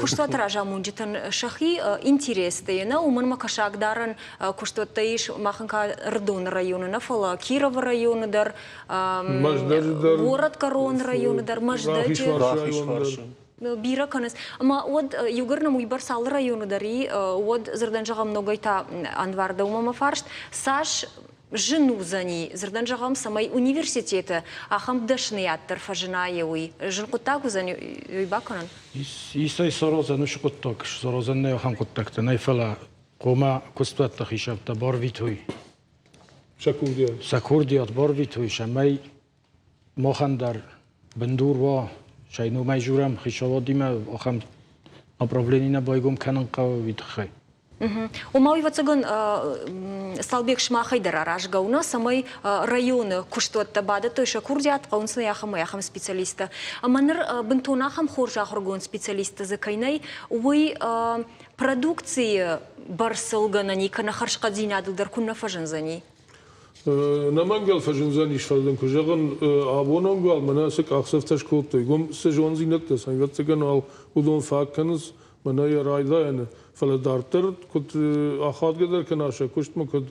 كشتات راجع منجتن شخي интересно ومن ما كشاق دارن كشتات تيش ما خنكا ردون ريون نفلا كيرов ريون در город Корон район در مجدج. Бира канес. Ама вот югорна мой барсал району дари, вот зардан жагам многойта анварда умама фаршт. Саш жену зани, зердан жагам самай университеты, ахам дашнияттыр фажинаеуи. Жын куттагу зани уйбаканан? Исай сорозан ушкуттак, сорозан не ахам куттакта, найфала кома кустатта хишабта барвитуй. Шакурдия. Сакурдият барвитуй, шамай мохандар бендурва, шайну майжурам хишавадима ахам направление на байгом канан кавитхай. Умау ивацаган Салбек Шмахайдар аражгауна самай районы куштуатта бада той шакурдиат каунсна яхам специалиста. Аманыр бентона хам хоржа хоргон специалиста закайнай уй продукции барсылгана никана харшкадзина дылдар кунна фажанзани. Намангал фажанзани швалдан кужаган абонангал манасик ахсафташ куттой гом сежонзинат да санватсаган ал удон факканс манай райдана فلدارتر كنت أخذ قدر كناشة كشت ما كنت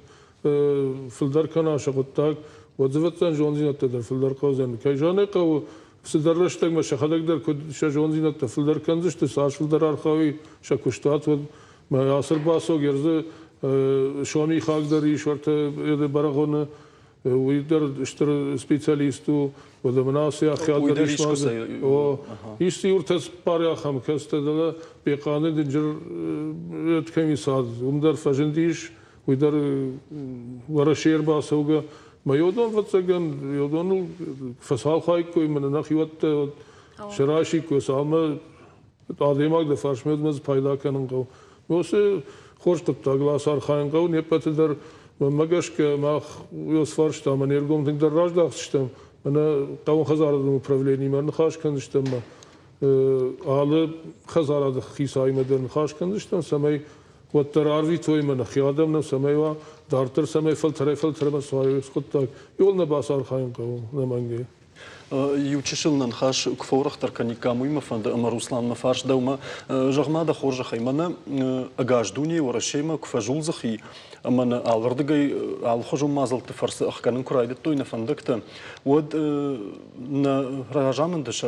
فلدار كناشة قلت تاك وظيفتان جونزينة تدر فلدار قوزن كي جاني قو سدرش تاك ما شخلك در كنت شجونزينة تفلدار كنزش تساش فلدار أرخاوي شكشتات ما ياسر باسو جرز شوني خاك دري شورت برغون ويدر اشتر سبيشاليستو وده مناسي أخيال دريش مازن و يستي ورتس باريا خم كستدلا بيقانون دنجر تكمي صاد ومدر فجنديش ويدر ورا شير باسوغا ما يودون فتسجن يودون فسال خايك كوي من نخيوت شراشي كوي سالما آدماغ دفارش ميد مز پايدا كنن قو موسى خوش تبتاغلا صار خاين قو نيبت در مگش که ما یوسفارش تام نرگم تنگ در راج داشتم من قوم خزارة управление من خاش کندشتم آل خزارة خیسای مدن خاش کندشتم سمی و تراروی توی من خیادم نه سمی و دارتر سمی فلتر مسوای سخت یول نباسار خایم قوم نمانگه يوتشلنا نخاش كفورخ تركني كاموي مفند أما روسلان مفارش دوما جغما دا خورج خيمنا أجاج دوني ورشيما كفجول زخي أما الوردقي على خجوم مازل تفرس أخكان كرايد توي نفندكت ود راجامن دش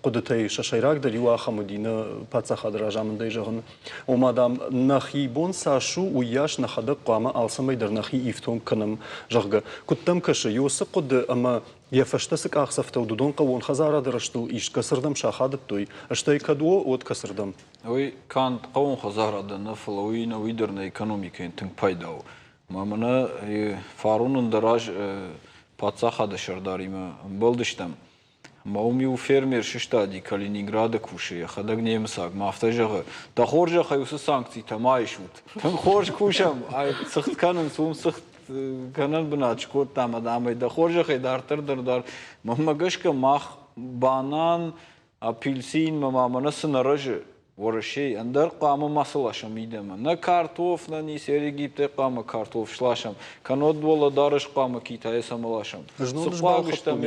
قدتي ششيراك دري واخا مدينة باتسا خد راجامن دي جغن ومادام نخي بون ساشو وياش نخدق قامة ألسمي در نخي إفتون كنم جغا كتم كش يوسق قد أما يفشتسك أخسفت ودون قوون خزارة درشتو إيش كسردم شاخادت توي أشتاي كدو ود كسردم وي كان قوون خزارة دنا فلوين ويدرنا إقتصاديين تنك بايداو ما منا فارون دراج باتساخا دشرداري ما بلدشتم ما أمي وفيرمير ششتادي كالينيغرادا كوشي خدق نيمساق ما افتجغ تخورجا خيوس سانكتي تمايشوت تنخورج كوشم سخت كانن سوم سخت كانن بناتش كوت تام دامي دا خورجا خي دارتر دردار مهمگش ماخ بانان апельсин мама сынарыжы ворышей андер қамы масылашам идем на картоф на не серегипте қамы картоф шлашам канод воладарыш қамы китае самалашам супагыштам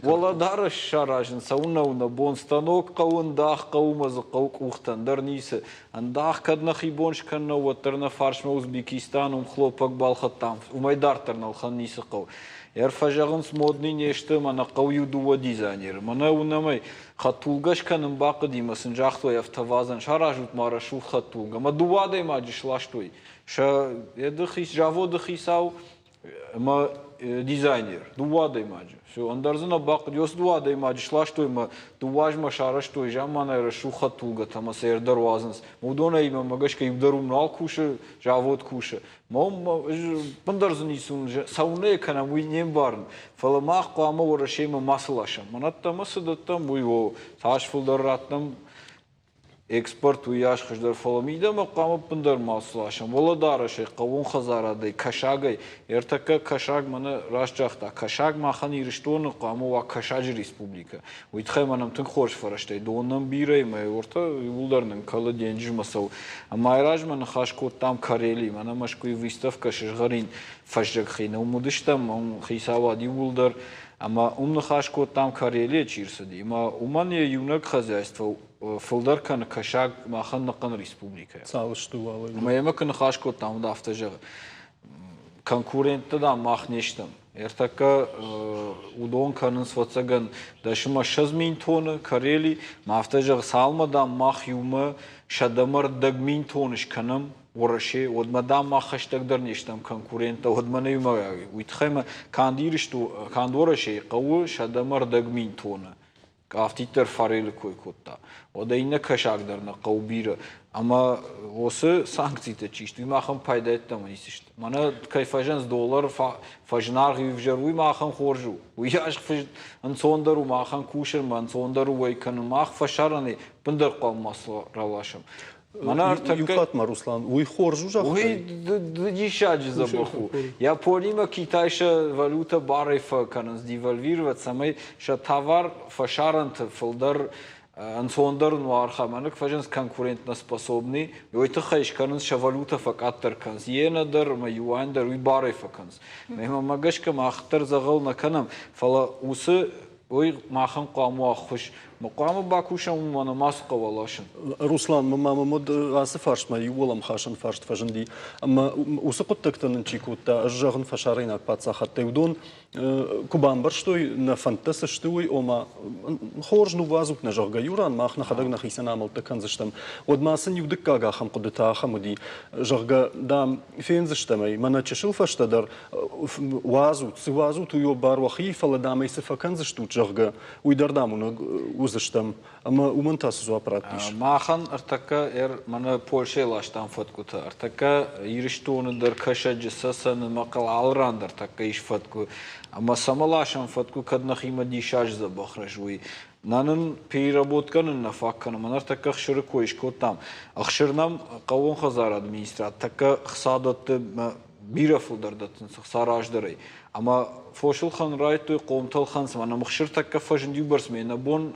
воладарыш шаражын сауна бон станок қауын дах қаумазы қаук ухтан дарнисы андах кадна хибонш канна ватерна фаршма Узбекистан хлопак балхаттам умайдартарнал ханнисы қау Ерфажагынс модный нешті мана қауyu дуа дизайнер. Мана унамай хатулгаш каным бақы деймасын жақтуай автовазан шаражут марашу хатулга. Ма дуа деймаджи шлаштуй. Ша еды хис жаводы хисау ма дизайнер. Дуа деймаджи. Все, андарзына бақы йос дуа деймаджи шлаштуй ма дуажма шараштуй жамана рашу хатулга тама сер дарвазанс. Мудона има магашка юдарум нал куша жавод куша. Мом пандарзни сун сауне кана муй нембарн фаламах қама ворашема масылашам манатта масыдаттам буйо ташфулдарраттам экспорт уяш хаждар фаламида ма қама пандар масылашам воладарашай қавун хазарадай кашагай ертака кашаг мана рашчахта кашаг махан ириштон қама ва кашаж республика уйтхай манам тын хош фараштай донам бирай ма орта улдарнын кала денжи масау майраж мана хашкот там карели мана машкуй выставка шишгарин фажжак хина умудыштам хисавади улдар ама умны хашкот там карели чирсади ма умане юнак хозяйство фылдар кан кашаг махан нақан республика Цалыштувалы Майма кан хашкот там да автожага конкурентта да махнештам Ертака удон канын свацаган дашыма 6000 тонны карели мафтажаг салмадан мах юма шадамар 2000 тонныш каным ورشه ود مدام ما خشتك در نشتم کنکورنت ود من یومایی ویتخم کاندورشه قو شدمر دگمین تونه کافتیتر فریل کوی کتا ود اینه کشاک در نقوبیره اما واسه سانکسیته چیست وی ماخم پایده تمانیست من کیفاجنس دلار فاجنار غیفجروی ماخم خورجو ویاش فج انصوندر و ماخم کوشر من انصوندر و ویکن ماخ فشارنی بندر قام ماسو رواشم من Юхат Руслан, уй хоржу жах. وی دیشاج زبخو یا پولیما کیتایش валюта барифа канас дивальвировать самой шатавар фашарант фолдер انصوندر نوارخا منك فجنس конкурентно способный ويت خيش канас ша валюта факаттер канс йена дер ма юань дер уй барифа канс мема магашка махтер загал наканам фала усы ой махан قاموا خوش مقام باکوشم من ماسق ولاشن Руслан, мама мод асы фарш ма юлам хашан фарш фаженди. Ама усыкот тактан чикута жагын фашарина паца хаттеудон кубан барштой на фантаса штой ома хоржну вазук на жага юран махна хадаг на хисана мал такан заштам. Од масын юдык кага хам кудыта хамуди жага дам фен заштамай мана чешил фаштадар вазу ту бар вахи фала дамай сфакан зашту жага уйдардамуна узаштам ама умантас зуапрат пиш. Махан артака мана Польша лаштан фоткута артака ириштуны дер каша джесасан макал алрандер така иш фотку ама самалашан фотку каднах има дишаж за бахражуи нанын переработканын на факканы манар така хшыры коиш котам ахшырнам кавон хазар администрат така хсадатты бирафулдардатын сараждырай ама фошылхан райтой қомталхан мана махшыр така фажын дюбарс мена бон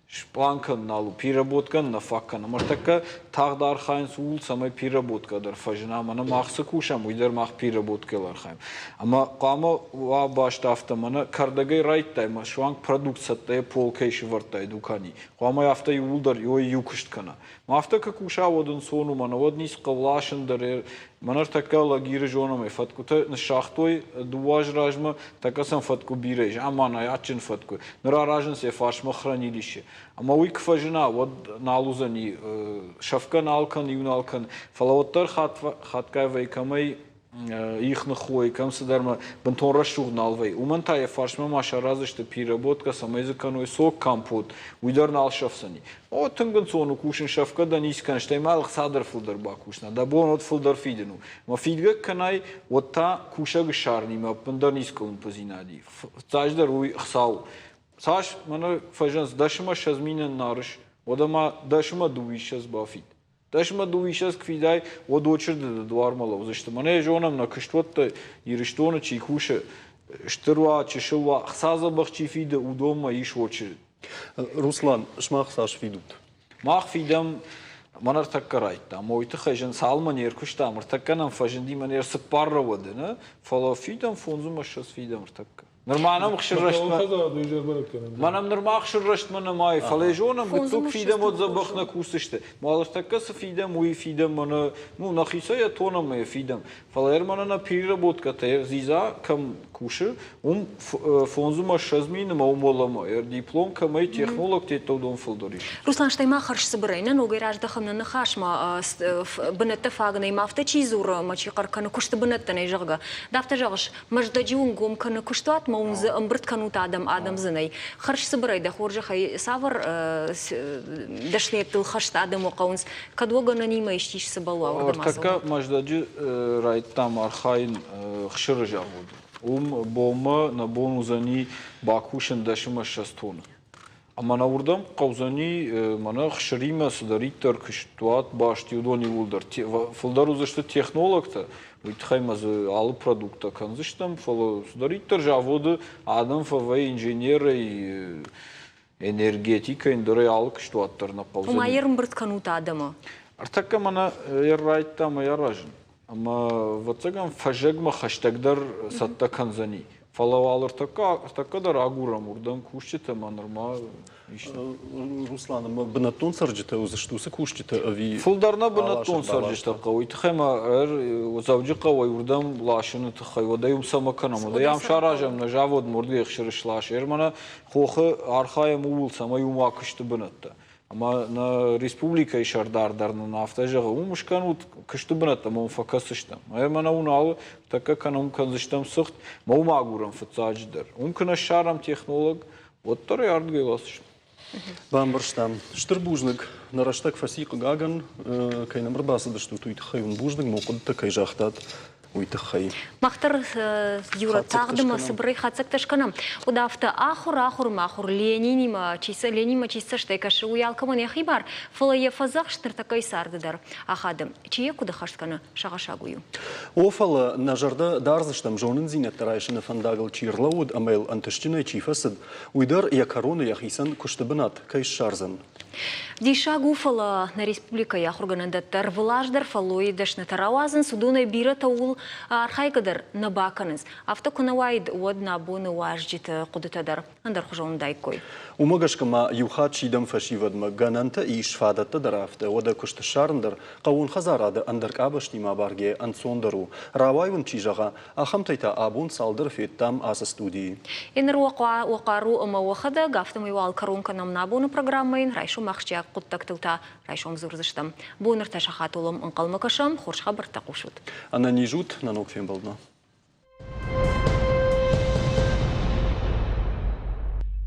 шпланкан налу переработкан на факкан ама така тағдар хайын суул самай переработка дар фажына мана махсы кушам уйдар мах переработкалар хайм ама қама ва баштафта мана кардагай райттай ма шуанг продукциятай полкай швартай дукани қама яфта юулдар йой юкышткана мафта как уша водын сону мана вод нис қавлашын дар манар така лагиры жонаме фаткута на шахтой дуаж ражма така сам фатку бирэж амана ячин фатку нара ражен се фашма хранилище ама уйк фажина вот налузани шафкан алкан юналкан фалавоттар хаткай вайкамай их нахуй камсадарма бантон рашуг налвай умантая фашма маша разышты переработка самоязыканой сок компот уйдар налшафсани о тынган сону кушин шафка да нискан штай малых садар фулдар бакушна да бон от фулдар фидену ма фидга канай вот та кушаг шарни ма пандар нискон позинади цаждар уй хсау саш мана фажанс дашма шазминен нарыш одама дашма дуишас бафит Дашма дуишас квидай од очерде дуармало зашто мане жонам на кыштвотта ириштона чи куша штырва чешылва хсаза бахчи фиде удома иш очерде Руслан, шмах саш фидут. мах фидам манар таккарайта мойты хажан салман еркушта мартакканам фажанди манер сыпарра водена фала фидам фонзума шас фидам такка Нормально хширраштма. Манам нормально хширраштма на май. Фалежонам гтук фидам от забахна кусыште. Малаш така са фидам уи фидам мана. Ну нахиса я тонам я фидам. Фалер мана на переработка те зиза кам куши. Фонзума шазмин ма умолама. Ер диплом камай технолог те тодон фалдориш. Руслан штайма харш сбрейна ногой раждахамна на хашма бнетта фагна има автачи зура мачи каркана кушта бнетта не жага. Дафта жагаш маждаджун гом кана куштат موز امبرت کنوت آدم زنی خرش سبرای دخورج خی سافر دشلیت الخشت آدم وقونس کدوگا ننیمایش تیش سبالوا آدم آسان. تکا مجدی رایت تام آرخاین خشر جاود. بوما نبونوزانی باکوشن داشتم شستون. اما نوردم قوزانی من خشریم صدری ترکشتوات باشتی ودانی ولدر. فلدروزشت تکنولوگ تا. ويتخيم از all продукта канзыштам фало сударитер жаводы адам фавай инженеры энергетика индоры алк что аттарна пауза. Умайерм брт канута адама. Артака мана яррайта яражен. Ама вот цагам фажегма хаштагдар сатта канзани. Фалавалыр така дар агурам урдам кушчета манарма. Руслан, бнатон сарджета узаштуса кушчета ави. Фулдарна бнатон сарджета қавой. Тхема завжди қавой урдам лашыны тхай. Вадаем самаканам. Вадаем шаражам на жавод мордвех шырышлаш. Ермана хохы архаем уул сама юмакышты бнатта. Ama na Respublika işardardarının haftajağı umuşkanut kıştıbınat ama fakasıştam. Mana unalı taka kanım kanzıştam sıxt mağmaguram fıtsacıdır. Kına şaram texnolog ottara yardgılasış. Бамбарштам. Штырбужник. Нараштак фасик гаган, кайнам рбаса да шту туит хайун бужник, мокуд такай жахтат. Уйты хай. Мақтар юра Хацак тағдымы тышканам. сыбры хацак тышканам. Удафты ахур махур Ленинима чиса штайкашы уялкамын яхи бар. Фылайе фазақ штыртакай сардыдар. Ахадым. Чие куда хаштқаны шаға-шагую. Офала нажарда дарзыштам жонын зинет тарайшыны фандагыл чирлауд амайл антышчынай чифасыд. Уйдар якароны яхисан куштыбынат кай шарзан. Диша гуфала на республика яхурганандаттар влаждар фалой дашны таравазын судуна бира таул архайкадар на баканыз. Автокунавайд одна боны важжиты кудытадар. Андар хужон дайкой. Умагашкама юха чидам фашивадма гананта и шфадатта дарафта. Ода кушты шарындар кавун хазарады андар кабаштима барге ансондару. Равайвын чижаға ахамтайта абун салдыр феттам аса студии. Энер уақару ыма уақыды гафтымы вал карунка нам набуны программайын райшу мақшча құттактылта райшом зурзыштым. Буныр ташахат олым ынқалмакашам хоршға біртақ ушуд. Ана не жут на ног фембалдна.